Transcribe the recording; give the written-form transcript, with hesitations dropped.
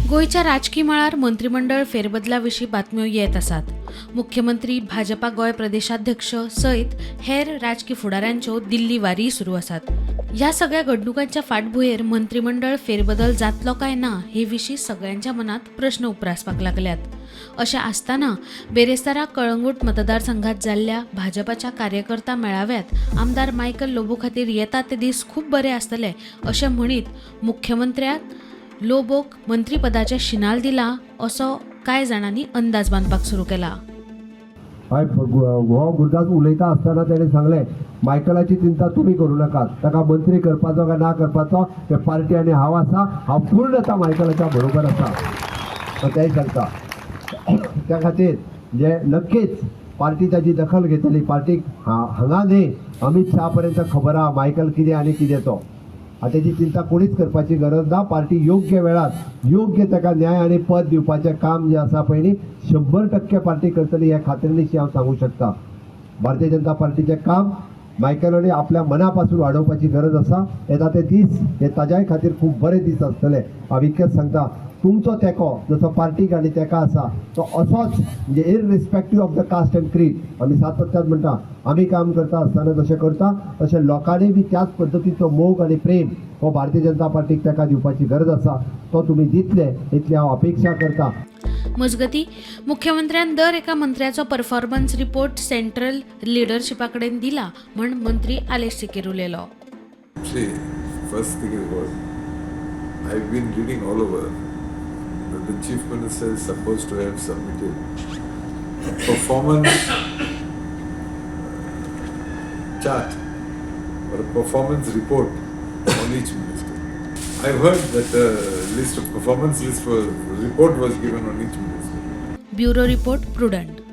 गोयच्या राजकीय मळार मंत्रिमंडळ फेरबदलाविशीं बातम्यो येत आसात. मुख्यमंत्री, भाजपा गोय प्रदेशाध्यक्ष सयत हेर राजकीय फुडाऱ्यांच्यो दिल्ली वारी सुरू आसात. ह्या सगळ्या घडणुकांच्या फाटभुंयेर मंत्रिमंडळ फेरबदल जातलो काय ना हे विशीं सगळ्यांच्या मनात प्रश्न उप्रासपाक लागल्यात. अशें आसतना बेरेस्तारा कळंगूट मतदारसंघात जाल्ल्या भाजपाच्या कार्यकर्ता मेळाव्यात आमदार मायकल लोबो खातीर येता ते दीस खूब बरे आसतले अशें म्हणीत मुख्यमंत्र्यान लोबोक मंत्रीपदाचें शिनाल दिला असो कांय जाणांनी अंदाज बांदपाक सुरू केला. हो गुरदास उलयता आसतना ताणें सांगलें मायकलाची चिंता तुमी करूं नाकात, ताका मंत्री करपाचो काय ना करपाचो ते पार्टी आनी हांव आसा, हांव पूर्णता मायकलाच्या बरोबर आसा तेंय सांगता. त्या खातीर जे नक्कीच पार्टी ताची दखल घेतली. पार्टीक हांगा न्ही अमित शहा पर्यंत खबर आहा मायकल कितें आनी कितें तो. ताची चिंता कोणीच करपाची गरज ना. पार्टी योग्य वेळार योग्य ताका न्याय आनी पद दिवपाचें काम जें आसा पळय न्ही 100% पार्टी करतली ह्या खात्रीनिशी हांव सांगूं शकता. भारतीय जनता पार्टीचें काम मायकलांनी आपल्या मना पासून वाडोवपाची गरज आसा. येता ते दीस हे ताज्याय खातीर खूब बरे दीस आसतले. हांव इतकेंच सांगता तुमचो तेंको जसो पार्टीक आनी तेका आसा तो असोच म्हणजे इररिस्पेक्टीव ऑफ द कास्ट एंड क्रीड आमी सातत्यान म्हणटा आमी काम करता आसतना जशें करता तशें लोकांनी बी त्याच पद्दतीचो मोग आनी प्रेम हो भारतीय जनता पार्टीक तेका दिवपाची गरज आसा. तो तुमी दितले इतली हांव अपेक्षा करता. मजगती मुख्यमंत्र्यान दर एका मंत्र्याचो परफॉर्मन्स रिपोर्ट सेंट्रल लिडरशिपा कडेन दिला म्हण मंत्री आलेश सिकेर उलयलो. First thing was, I've been reading all over that the Chief Minister is supposed to have submitted a performance chart or a performance report on each minister. I've heard that a performance list for report was given on each minister. Bureau report prudent.